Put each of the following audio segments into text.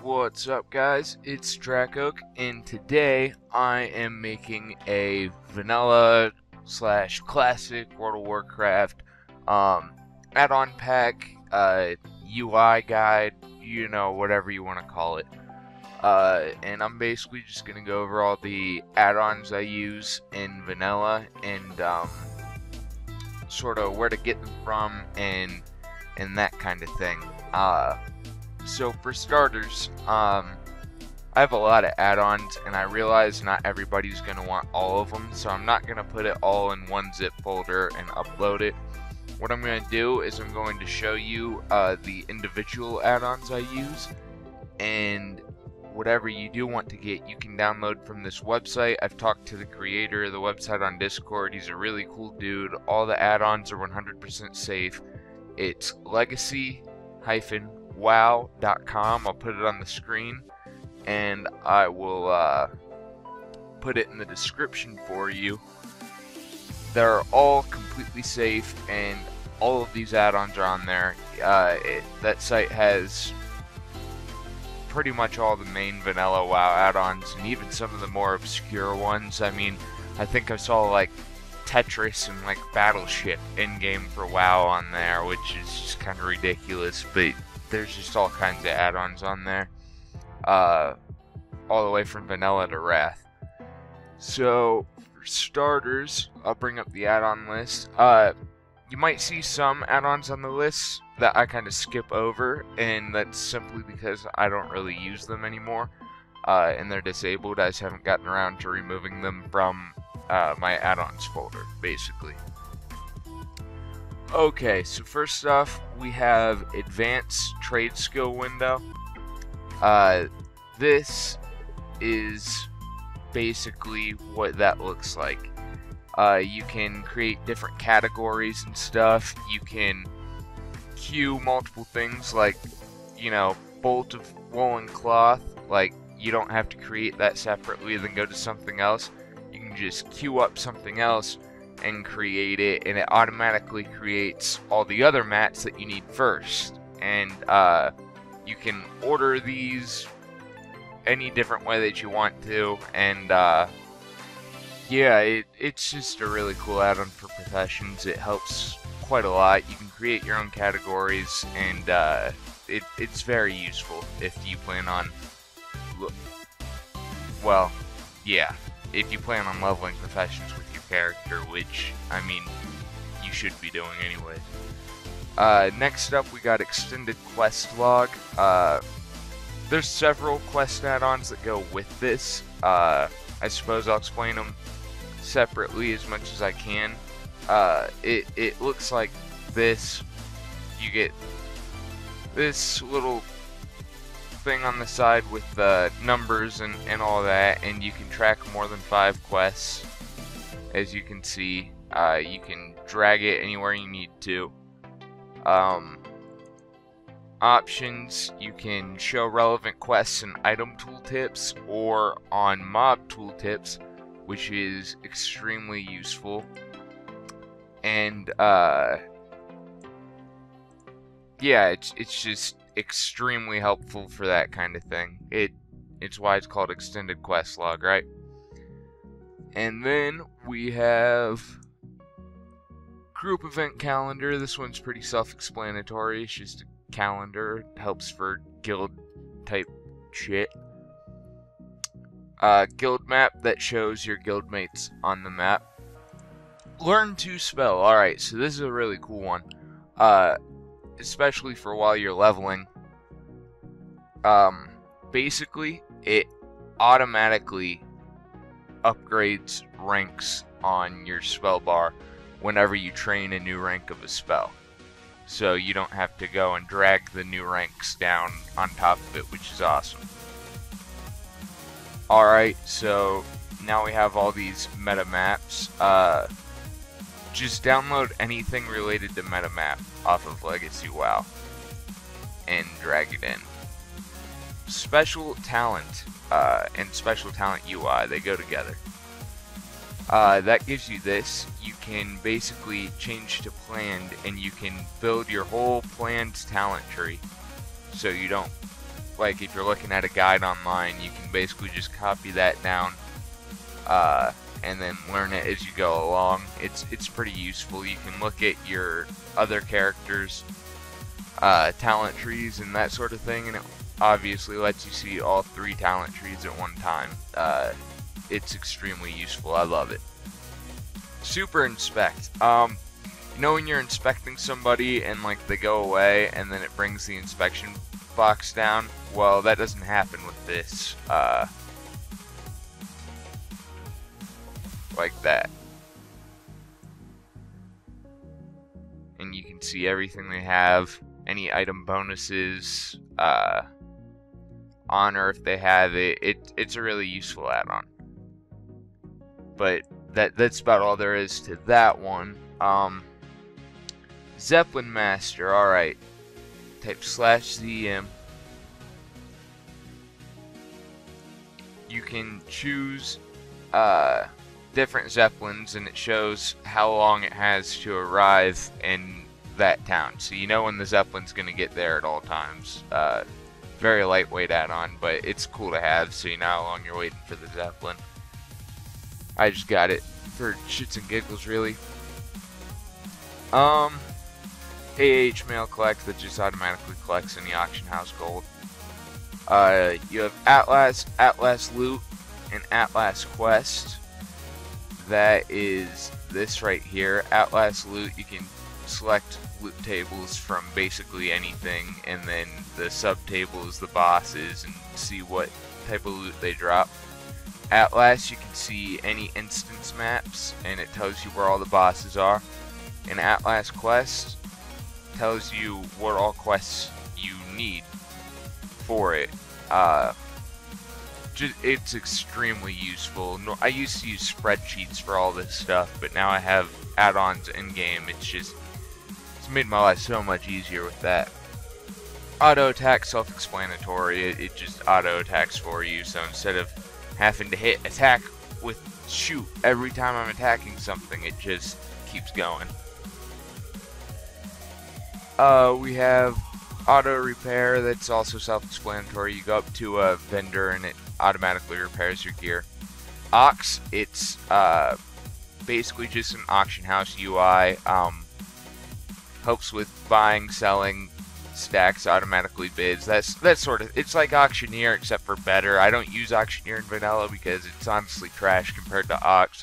What's up, guys? It's Dracoak, and today I am making a vanilla / classic World of Warcraft add-on pack, UI guide, you know, whatever you want to call it. And I'm basically just gonna go over all the add-ons I use in vanilla and sort of where to get them from and that kind of thing. So for starters, I have a lot of add-ons, and I realize not everybody's going to want all of them, so I'm not going to put it all in one zip folder and upload it. What I'm going to do is I'm going to show you the individual add-ons I use, and whatever you do want to get, you can download from this website. I've talked to the creator of the website on Discord. He's a really cool dude. All the add-ons are 100% safe. It's legacy-wow.com. I'll put it on the screen, and I will put it in the description for you. They're all completely safe, and all of these add-ons are on there. That site has pretty much all the main vanilla WoW add-ons, and even some of the more obscure ones. I mean, I think I saw like Tetris and like Battleship in-game for WoW on there, which is just kind of ridiculous, but there's just all kinds of add-ons on there, all the way from vanilla to wrath. So for starters, I'll bring up the add-on list. You might see some add-ons on the list that I kind of skip over, and that's simply because I don't really use them anymore, and they're disabled. I just haven't gotten around to removing them from my add-ons folder, basically. Okay, so first off, we have Advanced Trade Skill Window. This is basically what that looks like. You can create different categories and stuff. You can queue multiple things like, you know, bolt of woolen cloth. Like, you don't have to create that separately then go to something else. You can just queue up something else and create it, and it automatically creates all the other mats that you need first. And you can order these any different way that you want to, and yeah, it's just a really cool add-on for professions. It helps quite a lot. You can create your own categories, and it's very useful if you plan on, well, yeah, if you plan on leveling professions with your character, which, I mean, you should be doing anyway. Next up, we got Extended Quest Log. There's several quest add-ons that go with this. I suppose I'll explain them separately as much as I can. It looks like this. You get this little thing on the side with the numbers and all that, and you can track more than 5 quests. As you can see, you can drag it anywhere you need to. Options, you can show relevant quests and item tooltips or on mob tooltips, which is extremely useful. And yeah, it's just extremely helpful for that kind of thing. It's why it's called Extended Quest Log, right? And then we have Group Event Calendar. This one's pretty self-explanatory. It's just a calendar. It helps for guild type shit. Guild map that shows your guildmates on the map. Learn to spell. Alright, so this is a really cool one. Especially for while you're leveling. Basically, it automatically upgrades ranks on your spell bar whenever you train a new rank of a spell. So you don't have to go and drag the new ranks down on top of it, which is awesome. Alright, so now we have all these meta maps. Just download anything related to meta map off of Legacy WoW and drag it in. Special talent and special talent UI, they go together. That gives you this. You can basically change to planned, and you can build your whole planned talent tree. So you don't like if you're looking at a guide online, you can basically just copy that down and then learn it as you go along. It's pretty useful. You can look at your other characters' talent trees and that sort of thing, and it obviously lets you see all 3 talent trees at one time. It's extremely useful. I love it. Super inspect. You know when you're inspecting somebody and like they go away and then it brings the inspection box down? Well, that doesn't happen with this. Like that. And you can see everything they have, any item bonuses, honor if they have it. It's a really useful add-on. But that's about all there is to that one. Zeppelin Master, alright. Type /ZM. You can choose different Zeppelins, and it shows how long it has to arrive in that town. So you know when the Zeppelin's going to get there at all times. Very lightweight add-on, but it's cool to have, so you know how long you're waiting for the Zeppelin. I just got it for shits and giggles, really. AH Mail Collect, that just automatically collects any auction house gold. You have Atlas Loot, and Atlas Quest. That is this right here. Atlas Loot, you can select loot tables from basically anything, and then the sub-table is the bosses, and see what type of loot they drop. Atlas, you can see any instance maps, and it tells you where all the bosses are. And Atlas Quest tells you what all quests you need for it. It's extremely useful. I used to use spreadsheets for all this stuff, but now I have add-ons in-game. It's made my life so much easier with that. Auto attack, self-explanatory. It just auto attacks for you, so instead of having to hit attack with shoot every time I'm attacking something, it just keeps going. We have auto repair, that's also self-explanatory. You go up to a vendor and it automatically repairs your gear. Ox, it's basically just an auction house UI. Helps with buying, selling, stacks, automatically bids. That's sort of, it's like Auctioneer except for better. I don't use Auctioneer in vanilla because it's honestly trash compared to Ox.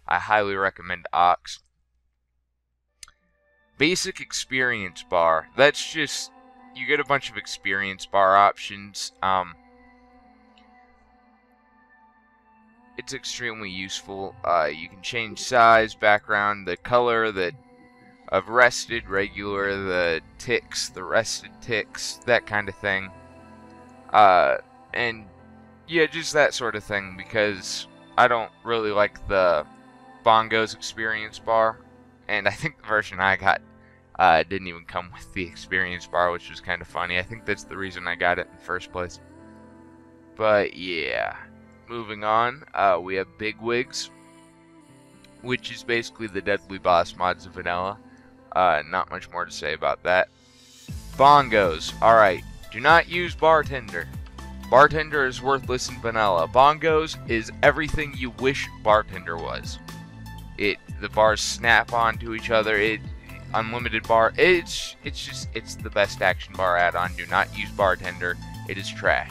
I highly recommend Ox. Basic experience bar. That's just, you get a bunch of experience bar options. It's extremely useful. You can change size, background, the color, of rested, regular, the ticks, the rested ticks, that kind of thing. And yeah, just that sort of thing, because I don't really like the Bongo's experience bar, and I think the version I got didn't even come with the experience bar, which was kind of funny. I think that's the reason I got it in the first place. But yeah, moving on, we have Bigwigs, which is basically the Deadly Boss mods of vanilla. Not much more to say about that. Bongos. Alright, do not use Bartender. Bartender is worthless in vanilla. Bongos is everything you wish Bartender was. The bars snap onto each other. Unlimited bar. It's the best action bar add-on. Do not use Bartender. It is trash.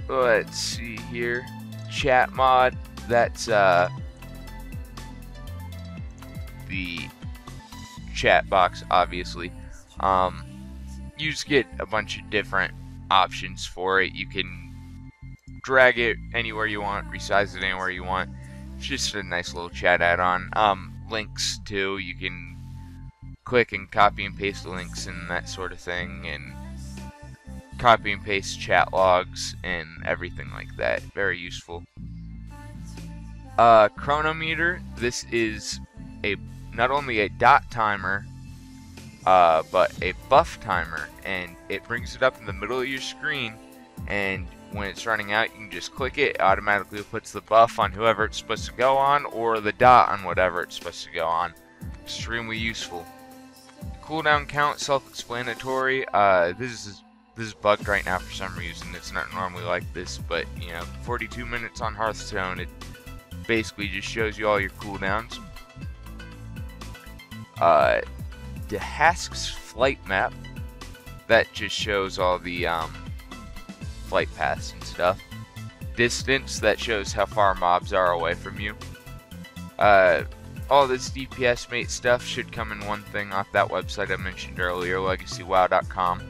Let's see here. Chat mod. That's the chat box, obviously. You just get a bunch of different options for it. You can drag it anywhere you want, resize it anywhere you want. It's just a nice little chat add-on. Links too, you can click and copy and paste links and that sort of thing, and copy and paste chat logs and everything like that. Very useful. Chronometer. This is not only a dot timer, but a buff timer, and it brings it up in the middle of your screen, and when it's running out, you can just click it. It automatically puts the buff on whoever it's supposed to go on, or the dot on whatever it's supposed to go on. Extremely useful. cooldown count, self-explanatory. This is bugged right now for some reason. It's not normally like this, but you know, 42 minutes on Hearthstone. It basically just shows you all your cooldowns. The Hask's flight map, that just shows all the flight paths and stuff. Distance, that shows how far mobs are away from you. All this DPS mate stuff should come in one thing off that website I mentioned earlier, legacywow.com.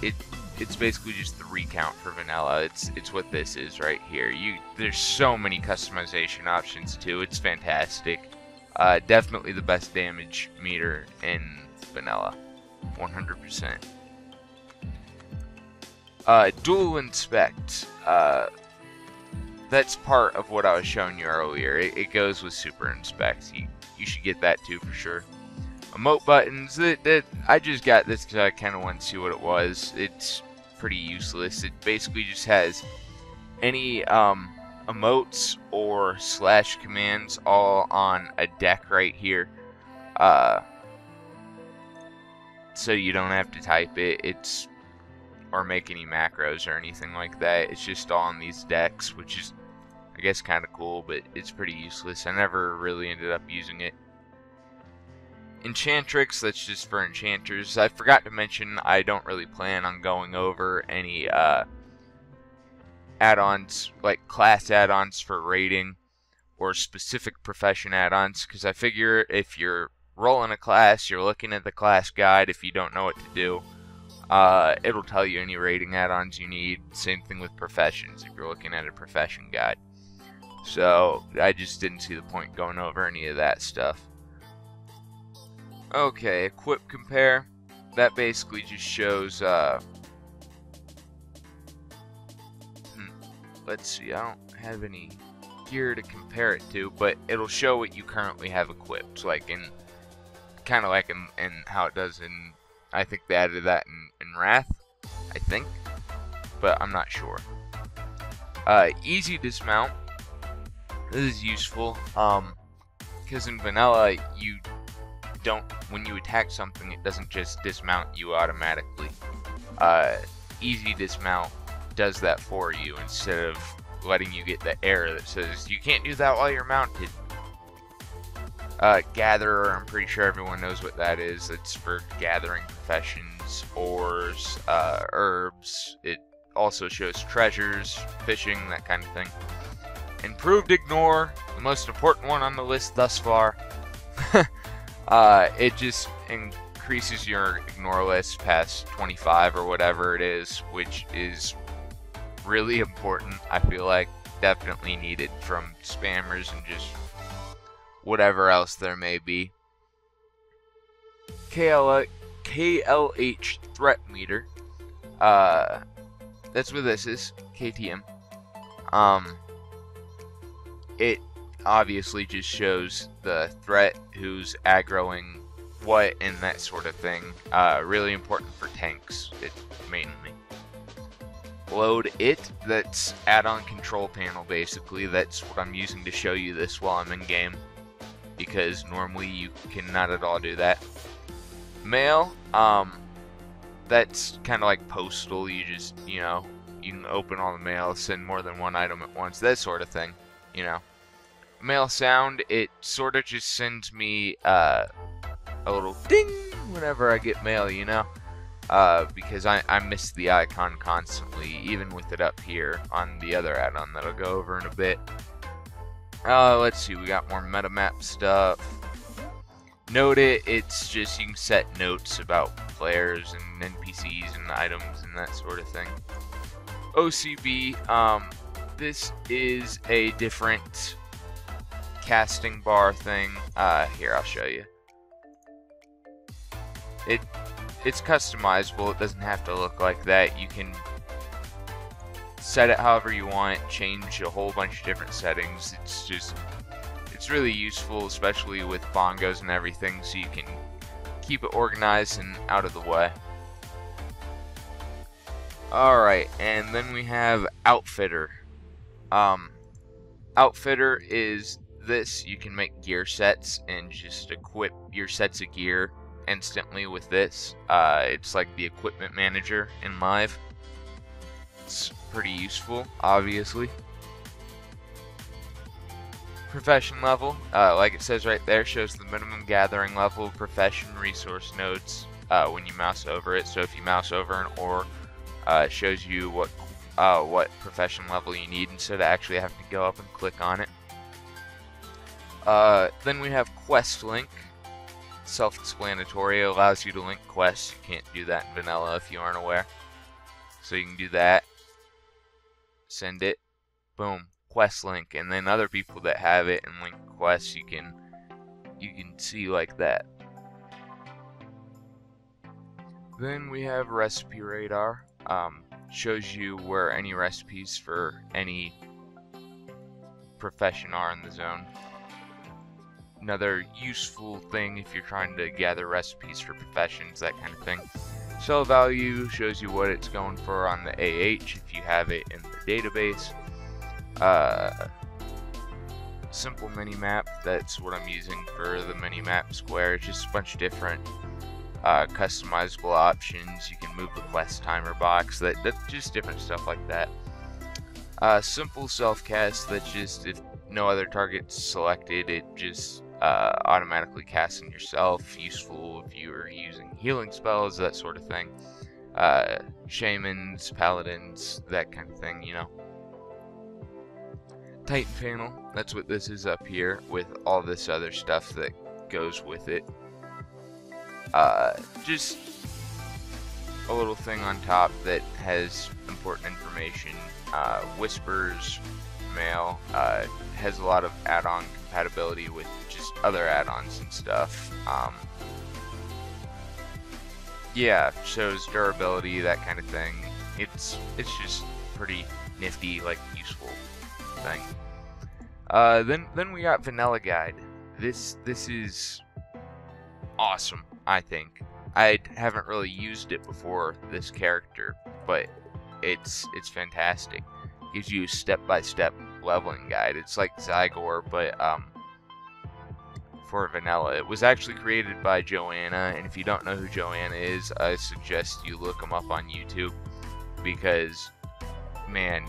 It's basically just the recount for vanilla. It's what this is right here. There's so many customization options too. It's fantastic. Definitely the best damage meter in vanilla, 100%. Dual inspect. That's part of what I was showing you earlier. It goes with super inspect. You should get that too for sure. Emote buttons. I just got this because I kind of wanted to see what it was. It's pretty useless. It basically just has any emotes or slash commands all on a deck right here. So you don't have to type it. Or make any macros or anything like that. It's just all on these decks, which is, I guess, kind of cool, but it's pretty useless. I never really ended up using it. Enchantrix, that's just for enchanters. I forgot to mention, I don't really plan on going over any add-ons, like class add-ons for raiding or specific profession add-ons, because I figure if you're rolling a class, you're looking at the class guide. If you don't know what to do, it'll tell you any rating add-ons you need. Same thing with professions if you're looking at a profession guide. So I just didn't see the point going over any of that stuff. Okay, equip compare. That basically just shows let's see, I don't have any gear to compare it to, but it'll show what you currently have equipped, like in kind of like in how it does in, I think they added that in Wrath, I think, but I'm not sure. Easy dismount. This is useful, because in vanilla, you don't, when you attack something, it doesn't just dismount you automatically. Easy dismount does that for you instead of letting you get the error that says you can't do that while you're mounted. Gatherer, I'm pretty sure everyone knows what that is. It's for gathering professions, ores, herbs. It also shows treasures, fishing, that kind of thing. Improved ignore, the most important one on the list thus far. It just increases your ignore list past 25 or whatever it is, which is really important. I feel like definitely needed from spammers and just whatever else there may be. KLH threat meter. That's what this is. KTM. It obviously just shows the threat, who's aggroing what, and that sort of thing. Really important for tanks, mainly. Load it, that's add-on control panel basically. That's what I'm using to show you this while I'm in game, because normally you cannot at all do that. Mail, that's kind of like postal. You just, you know, you can open all the mail, send more than one item at once, that sort of thing, you know. Mail sound, it sort of just sends me a little ding whenever I get mail, you know. Because I miss the icon constantly, even with it up here on the other add-on that I'll go over in a bit. Let's see, we got more metamap stuff. Note it, it's just you can set notes about players and NPCs and items and that sort of thing. OCB, this is a different casting bar thing. Here, I'll show you. It's customizable. It doesn't have to look like that. You can set it however you want, change a whole bunch of different settings. It's really useful, especially with bongos and everything, so you can keep it organized and out of the way. Alright, and then we have Outfitter. Outfitter is this, you can make gear sets and just equip your sets of gear instantly with this. It's like the equipment manager in Live. It's pretty useful, obviously. Profession level, like it says right there, shows the minimum gathering level of profession resource nodes when you mouse over it. So if you mouse over an ore, it shows you what profession level you need instead of actually having to go up and click on it. Then we have quest link. Self-explanatory, allows you to link quests. You can't do that in vanilla if you aren't aware. So you can do that. Send it. Boom. Quest link. And then other people that have it and link quests, you can see like that. Then we have recipe radar. Shows you where any recipes for any profession are in the zone. Another useful thing if you're trying to gather recipes for professions, that kind of thing. Sell value shows you what it's going for on the AH if you have it in the database. Simple mini-map, that's what I'm using for the mini-map square. It's just a bunch of different customizable options. You can move the quest timer box, that's just different stuff like that. Simple self-cast, that's just if no other target's selected, it just automatically casts on yourself. Useful if you're using healing spells, that sort of thing. Shamans, paladins, that kind of thing, you know. Titan panel, that's what this is up here with all this other stuff that goes with it. Just a little thing on top that has important information. Whispers mail has a lot of add-on compatibility with just other add-ons and stuff. Yeah, shows durability, that kind of thing. It's just pretty nifty, like useful thing. Then we got Vanilla Guide. This is awesome, I think. I haven't really used it before, this character, but it's fantastic. Gives you a step-by-step leveling guide. It's like Zygor, but for vanilla. It was actually created by Joanna, and if you don't know who Joanna is, I suggest you look him up on YouTube, because man,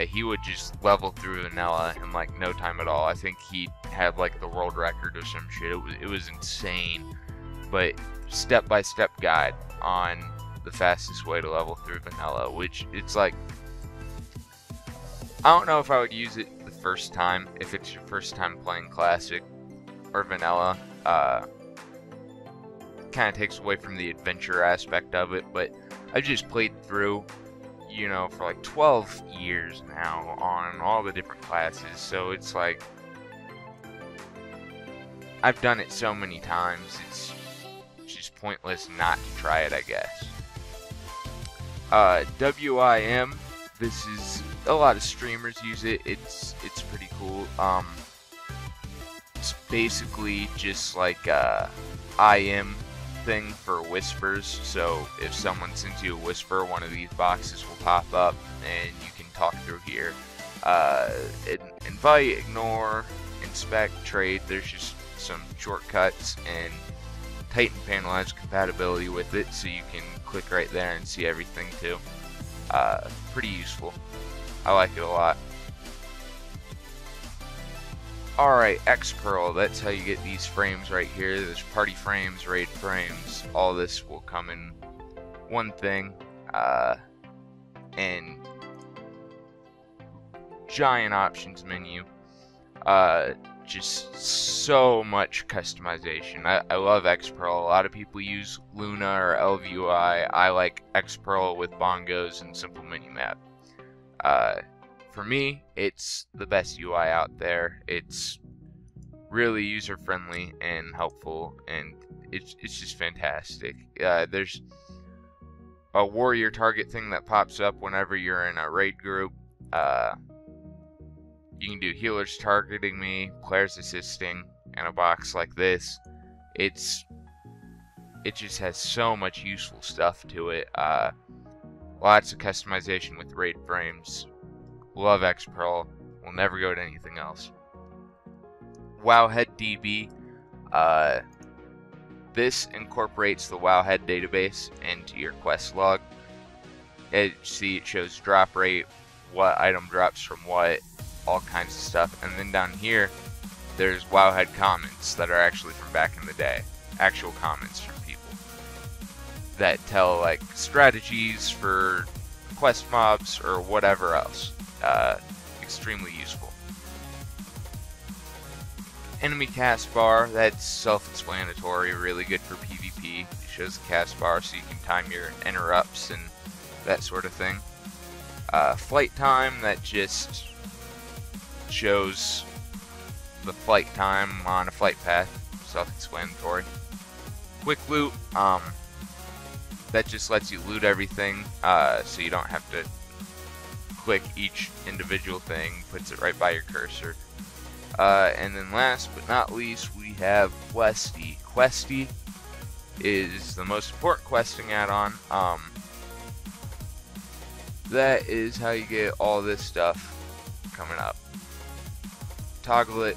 he would just level through vanilla in like no time at all. I think he had like the world record or some shit. It was insane. But step-by-step guide on the fastest way to level through vanilla, which it's like, I don't know if I would use it the first time, if it's your first time playing classic or vanilla. Kind of takes away from the adventure aspect of it, but I've just played through, you know, for like 12 years now on all the different classes, so it's like, I've done it so many times, it's just pointless not to try it, I guess. WIM, this is, a lot of streamers use it, it's pretty cool. It's basically just like a IM thing for whispers, so if someone sends you a whisper, one of these boxes will pop up and you can talk through here. Invite, ignore, inspect, trade, there's just some shortcuts, and Titan panel has compatibility with it, so you can click right there and see everything too. Pretty useful. I like it a lot. Alright, X-Pearl, that's how you get these frames right here. There's party frames, raid frames, all this will come in one thing. And giant options menu. Just so much customization. I love X-Pearl. A lot of people use Luna or LVUI. I like X-Pearl with bongos and simple minimap. For me, it's the best UI out there. It's really user-friendly and helpful, and it's just fantastic. There's a warrior target thing that pops up whenever you're in a raid group. You can do healers targeting me, players assisting, in a box like this. It just has so much useful stuff to it. Lots of customization with raid frames. Love X-Pearl. Will never go to anything else. Wowhead DB. This incorporates the Wowhead database into your quest log. It shows drop rate, what item drops from what, all kinds of stuff. And then down here, there's Wowhead comments that are actually from back in the day. Actual comments from people that tell like strategies for quest mobs or whatever else. Extremely useful. Enemy cast bar, that's self-explanatory, really good for PvP. It shows the cast bar so you can time your interrupts and that sort of thing. Flight time, that just shows the flight time on a flight path, self-explanatory. Quick loot, that just lets you loot everything, so you don't have to click each individual thing, puts it right by your cursor. And then last but not least, we have Questy. Questy is the most important questing add-on. That is how you get all this stuff coming up. Toggle it.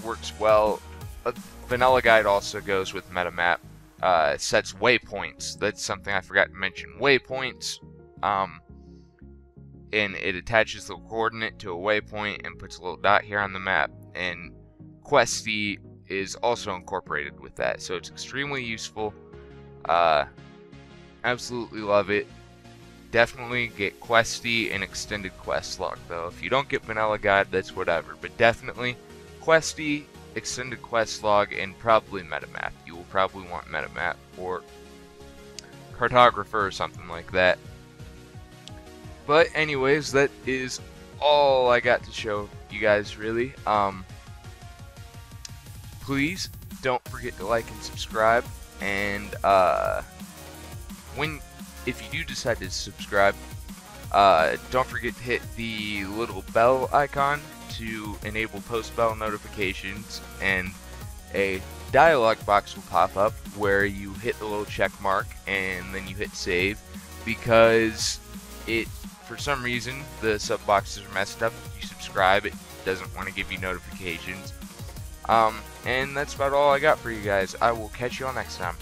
Works well. A vanilla guide also goes with MetaMap. It sets waypoints. That's something I forgot to mention. Waypoints. And it attaches the coordinate to a waypoint and puts a little dot here on the map. And Questy is also incorporated with that, so it's extremely useful. Absolutely love it. Definitely get Questy and extended quest log though. If you don't get vanilla guide, that's whatever. But definitely Questy, extended quest log, and probably MetaMap. You will probably want MetaMap or Cartographer or something like that. But anyways, that is all I got to show you guys, really. Please don't forget to like and subscribe. And if you do decide to subscribe, don't forget to hit the little bell icon to enable post-bell notifications, and a dialog box will pop up where you hit the little check mark and then you hit save, because for some reason the sub boxes are messed up. If you subscribe, it doesn't want to give you notifications. And that's about all I got for you guys. I will catch you all next time.